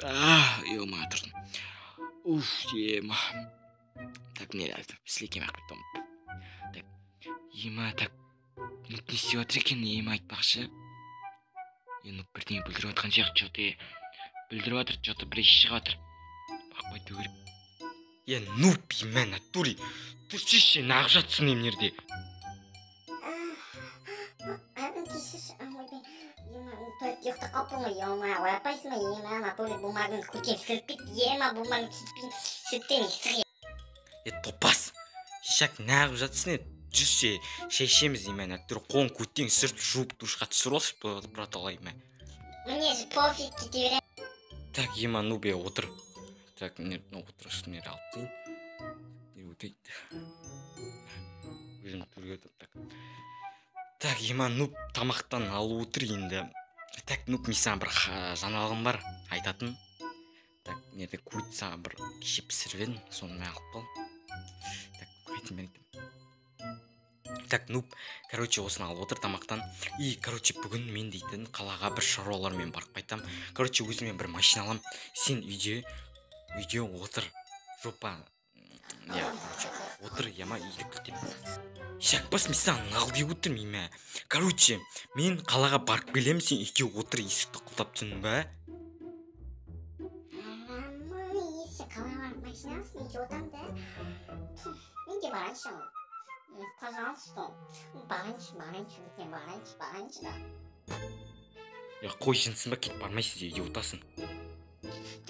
Ема тұрдым. Уф, ема. Так, не lazım. Сілекем ақпеттім. Так, ема, так. Нүп не істеп жатыр екен, ема айтпақшы. Нүп бірдеңе бүлдіріп жатқан сияқты что-то. Бүлдіріп жатыр, что-то бір еш шығып жатыр. Бақпай тұру керек. Нүп, ема, натуре. Тұрсайшы, нағып жатсың емнерде. Йоқта қаппын ғой, ема, ойапайсың ба, ема, натуре бумагын көтеп сілпит, ема, бумагын сүттен естіге. Топас. Шак нағып жатсың, жүрсе, шешеміз, ема, натуре қолын көттен сүртіп, жуып душқа түсір олшы, браталай, ема. Мне же пофиг, кете берем. Так, ема, Нубе, отыр. Так, мне отырышын мені алып дейін. Өтейді. Өзім түрге өтіп, так. Так, ема, Нуб тамақтан алып отыр енді. Так, Нуб, мен саған бір жаңалығым бар, айтатын. Так, неде курица бір кеше пісіріп едім, соны мен алып қал. Так, қайтын мен айтам. Так, Нуб, короче, осыны алып отыр тамақтан. И, короче, бүгін мен дейтін қалаға бір шаруалармен барып қайтам. Короче, өзімен бір машина алам. Сен үйде отыр. Жопа. Короче, отыр, ема, үйді күтем. Шақпас, мен саған нағыл деп отырмын, ема. Короче, мен қалаға барып келем, сен үйде отыр, есікті құлдап түсін бә? Есік қалаға машинасын үйде отам да. Менде барайыншы. Пожалуйста. Барайыншы да. Қой жынсың ба, кет бармайсыз, үйде отасың.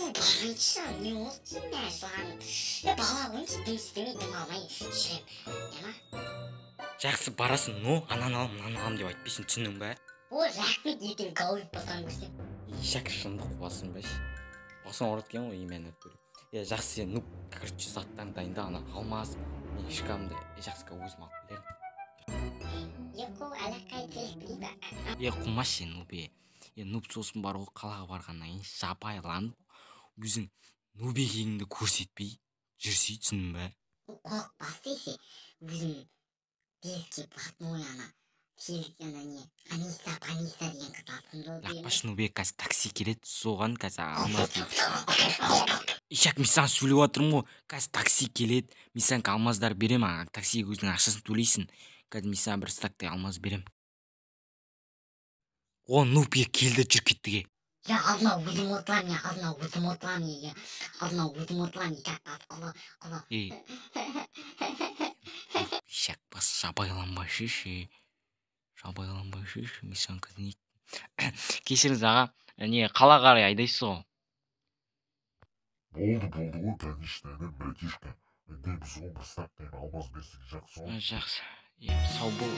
Барайыншы, не ол деймін әжуан. Бала ойын істемейді мамай жүрем. Ема? Жақсы барасың, но анан алам деп айтпайсың, түсінің бә? О, рахмет ертең гауып болған көрсем. Шак шынды қуасың бәш. Осыны ораткен ғой, емен өтпірі. Жақсы сен, ну, короче, заттан дайында, ана алмаз, мен шкамды, жақсыға өзім алып білерім. Еқо әлақай тілік білейді. Құмаш сен, нубе. Нуб сосын бар ол қалаға барғаннан кейін жабайланып, өзің нубегеңді көрсетпей жүрсей, түсінің бә? Қорықпас дейсі, өзім деске платной ана, телефона не, Аниса деген қытасын жол деймін. Лақпаш нубе қазір такси келеді, соған қазір алмаз дейді. Ишак, мен саған сөйлеп отырмын ғой, қазір такси келеді, мен саған алмаздар берем, таксиге өзінің ақшасын төлейсің. Қазір мен саған бір стактай алмаз берем. О, нубе келді жүр кеттіге. Алдына өзім отырам, құлы. Ишак, бас жабайланбайшы, мен саған қазір кешіріңіз аға, не қала қарай айдайсыз ғой? Болды ғой, конечно, братишка. Менде біз ол бір стактайын алмаз берсең жақсы ғой. Жақсы, сау бол.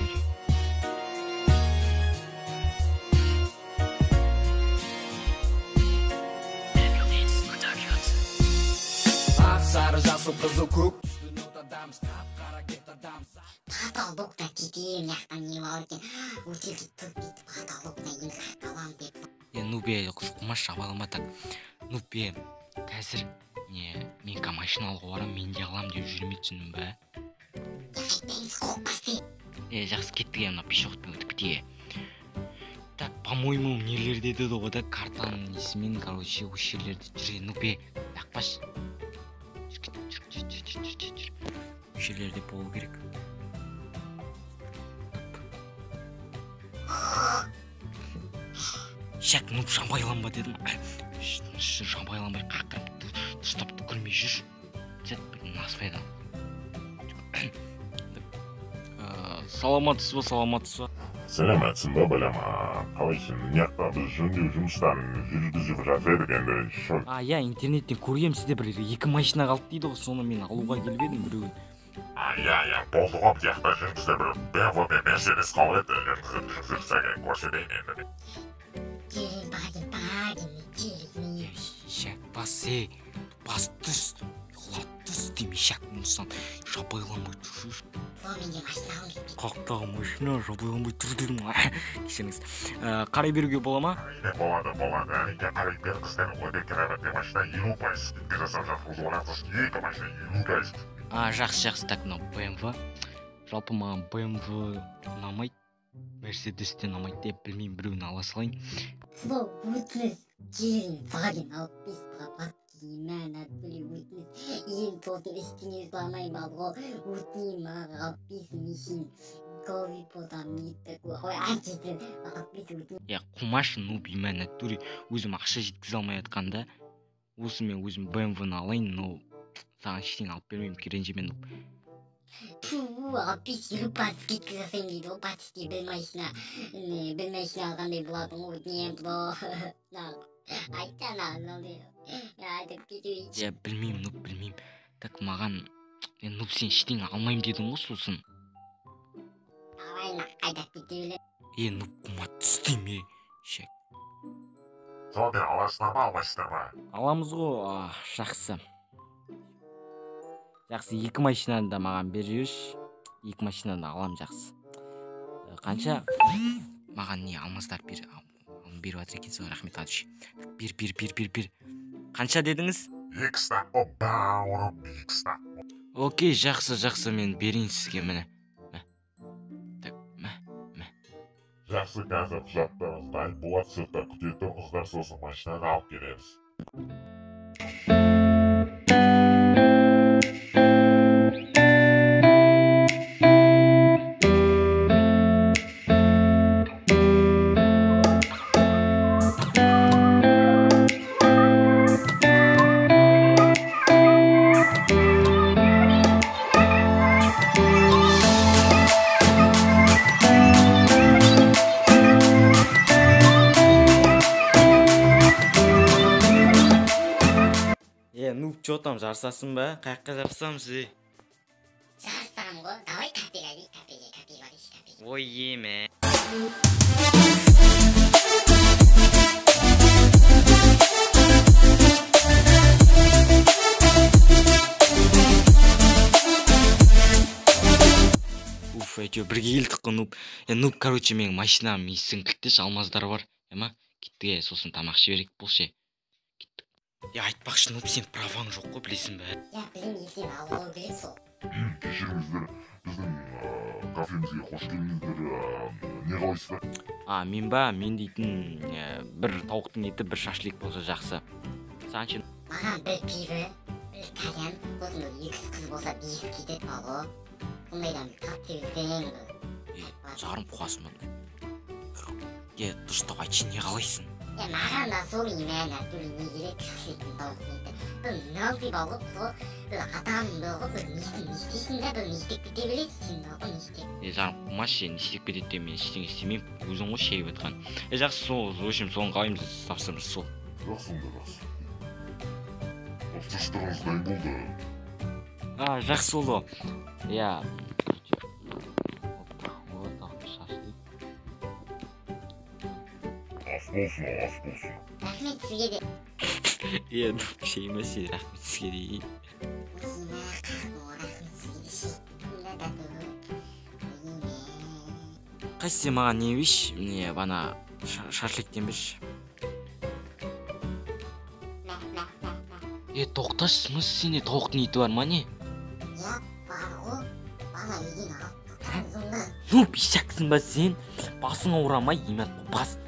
Сары жасыл қызыл көк Қатал доктор кетейін, яқтан не бар екен, өтелді тұрып кетіп, қатал доктор енді қақталам деп. Нубе, құмаш жабайланба так. Нубе, қазір мен машина алуға барам, мен де алам деп жүрмей түсінім бә? Айтпайыңыз қоқпасты. Жақсы кеттіге, ана пешеходпен өтіп кетеге. Так, по-моему, нелерде деді ғой да, картаның несімен, короче, осы жерлерде жүрген. Нубе, лақпаш. Жүр. Жерлерде болу керек. Шак, нуб, жабайланба дедім. Жабайланбай қақырып, дұрыстап түкірмей жүр. Сәт, насфайдан. Саламатсыз ба? Сәлеметсің ба, білем, қалайсың, неқта біз жөндеу жұмыстарын жүргізіп жатыр едік енді. Интернеттен көргем сізде бір 2 машина қалды дейді ғой, соны мен алуға келіп едім біреуін. Болды ғой, бұяқта жүргізді бір BMW Mercedes қалып еді, жүрсәге көрсетейін енді. Келін, Шак, бас түс, түс деме, Шак, мұнсан жабайланбай жүрші. менде машина алып. Қақтағы машина жабайланбай тұр дедім. Кешіріңіз. Қарай беруге бола ма? Болады. Қарай бер қыздан өте кірәбәтте машина 50% бітке жасап жатыр. Ол ақтыз 2 машина 50%. Жақсы, так, мынау BMW. Жалпы маған BMW ұнамайды. Мерседестен алмайды деп білмеймін, біреуін ала салайын. Сол өтініш жерін Ваген алып бес папат киіммен әтбілі өтініш ең тосын ештеңе сұрамайын балға өтінейін маған алып бес мешін ковиподан неттік ой әншетін алып бес өтініш. Қумашын нуб емен әттүрі өзім ақша жеткізе алмай жатқанда осы мен өзім BMW-ны алайын, но саған ештеңе алып бермеймін, ренжіме нуб. алып бес юпас кеткізесің дейді ғой, почти бір машина алғандай болатын ғой, өтінемін бұлы. Айтсана, айтып кетейінші. Білмеймін нуб, білмеймін. Так маған, нуб сен ештеңе алмайым дедің ғой сосын. Давай, қайдап кетеулі. Нуб құма түстейме, шек. Сонымен аласыздар ма, алмайсыздар ма? Аламыз ғой, жақсы. Жақсы, 2 машинаны да маған беріңізші. 2 машинаны да алам, жақсы. Қанша? Маған не алмаздар беріп жатыр екенсің, рахмет адыш. Бер. Қанша дедіңіз? 2 стак, о бауырым, 2 стак. Окей, жақсы, мен берейін сізге, міне. Жақсы, қазір құжаттарыңыз дайын болады, сыртта күте тұрыңыздар, сосын машинаны алып келеміз. Нуб, чё там, жарысасың ба? Қаяққа жарысамыз, Жарысам ғой, давай кафеге дейік, кафеге. Ой, еме. Әйтеуір бірге келдік қой, нуб. Нуб, короче, менің машинам есің кілттеш, алмаздар бар. Кеттіге, сосын тамақ жіберек болшы. Кеттік. Айтпақшы, нуб, сен праваң жоқ қой, білесің бә? Білем, ертең алуға керек сол. Кешіріңіздер, біздің кафемізге қош келдіңіздер, не қалайсыздар? Мен ба, мен дейтін бір тауықтың еті, бір шашлик болса жақсы. Саған ше? Маған бір пиві, бір кальян, сосын 2 қыз болса 5 кетеді алғы. Сондайдан тап тебізден. Жарым қуасың мұнда. Дұрыстап айтшы, не қалайсың? Маған да сол емен әттүрі не керек шашликтің тауықтың еті. Бұл насип алып, бұл қатамын бұл, бұл не істейсің да, бұл не істеп кете білесің, бұл не істеп. Жарым қумашы, не істеп кетеді, мен ештеңе істемеймін, өзің ғой шейіп өтқан. Жақсы, сол, өшім, соны қалаймыз, тапсырмыз сол. Жақсы. Тапсырыстарыңыз дайын болды. Жақсы олды. Ас болсын. Рахмет сізге де. Şey мәсе, рахмет сізге де. Қайсы маған не беш? Міне, бана шашликтен беш. Тоқташ, смыс сене тауықтың еті бар ма не? Бар ғой, бана үйден алып. Ну, бешаксың ба сен? Басың ауырамай, емен бас.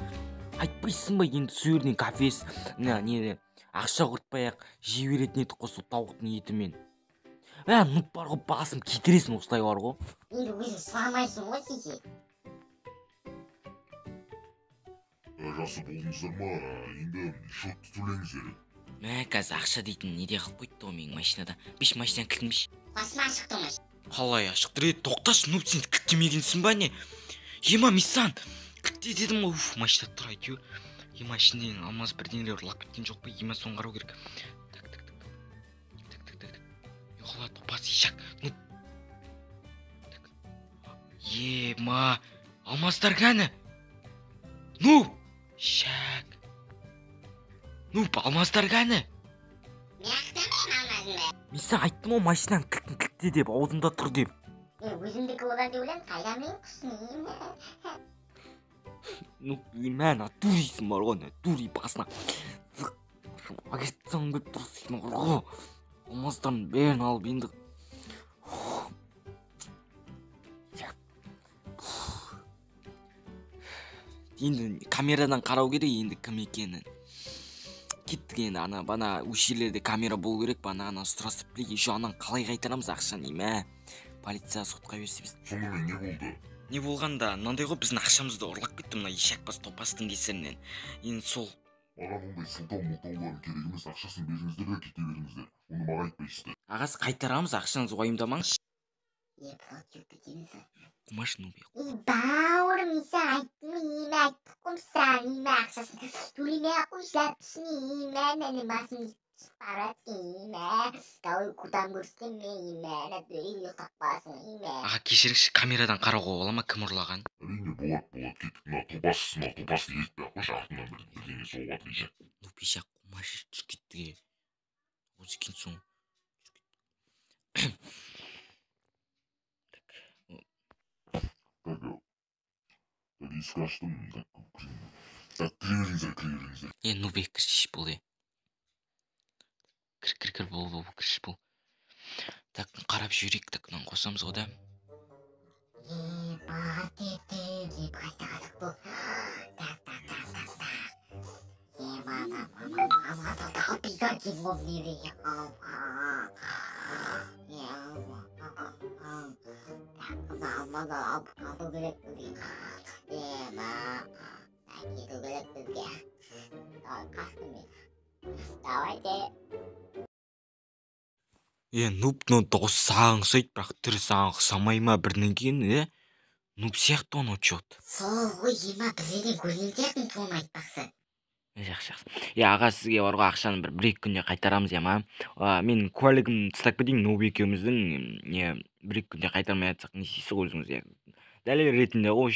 Айтпайсың ба енді сөйірден кафес, ақша құртпай-ақ жей беретін еді қосу тауықтың етімен. Нұп бар ғой, басым кетіресің осылай бар ғой. Енді өзің сұрамайсың ғой сесе. Жақсы болдыңыздар ма, енді шотты төлеңіздер. Қазір ақша дейтін неде қалып қойды ғой менің машинада. Беш машинан кілтмеш. Қасыма шықтымыш. Қалай ашықтыр еді, тоқташ, нұп, сен кілттемегенсің ба не? Ема, мисан, кілтте дедім ғой, машина тұр әйтеуір. Ема, ішінден алмаз бірдеңелер ұрлап кеткен жоқ па? Ема, соны қарау керек. Yo'qola, to'pas eshak. Ема, алмаздар qani? Shak. Алмаздар qani? Мен саған айттым ғой, машинам кілтте деп, аузында тұр деп. Өзімдікі одан деп ойлаймын, қайдан мен құсынайым. Мен атурисің бар ғой, атури басына. Агетсаң көп тұрсың бар ғой. Алмаздарын бәрін алып енді. енді камерадан қарау керек енді кім екенін. Кеттік енді ана бана осы жерлерде камера болу керек, бана сұрастырып білейік. Еще анан қалай қайтарамыз ақшаны, полиция сотқа берсе біз. Сонымен не болды? Не болғанда мынандай ғой, біздің ақшамызды ұрлап кетті мына ешекбас топастың кесірінен. Енді сол Маған ондай сылтау-мылтаулар керек емес, ақшасын беріңіздер де кете беріңіздер. Оны маған айтпайсыздар. ағасы қайтарамыз, ақшаңызды уайымдамаңызшы. Плачу кетеміз. Қумаш нубе. Бауырым, айттым, айттық қой саған, ақшасын төлемей ақ қойшылап түсін, әнәні басын баратын, тауы құтан көрскен дөрейлі қақпасын. Аға кешіріңізші, камерадан қарауға бола ма, кім ұрлаған? Әрине болады. Кеттік, мына топасты ертпей ақ қойшы, артынан бірдеңе соғып жатыр ешек. Нупиша қумаш жүргеттіге. Осы екен соң. Так, есік аштым. Так, кіре беріңіздер. Нубе кіршіш бол, Кір бол, кіршіш бол. Так, қарап жүйрек, так, мынаны қосамыз ғой да. Нубны дауысы саған ұқсайды, бірақ түрі саған ұқсамай ма бірдеңе, Нуб сияқты оны учет. Сол ғой, біздерден көрген сияқтың туын айтпақсы. Жақсы. Аға, сізге бар ғой, ақшаны бір-екі күнде қайтарамыз, мен куәлігімді тастап кетейін, Нуб екеуміздің бір-екі күнде қайтармай жатсақ не істейсіз ғой өзіңіз, дәлел ретінде ғой,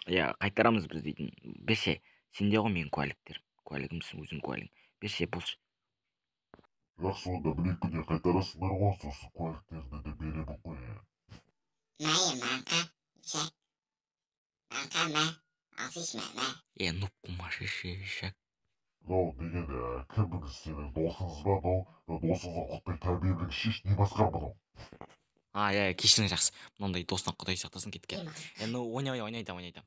қайтарамыз біз дейтін. Берше, сенде ғой менің куәлігімсің, өзің куәлігің. Берше, болшы. Жақсы, онда бір-екі күнде қайтарасыңдар ғой, сосын куәліктерді де беремін ғой. Нуб қумашы шешек. Деген кіміңіз сенің досыңыз ба, досыңызға құтпай тәрбие білгішеш, не басқа бұның? Кешіріңіз, жақсы. Мынандай досынан құдай сақтасын, кеткен. Ойнайдам.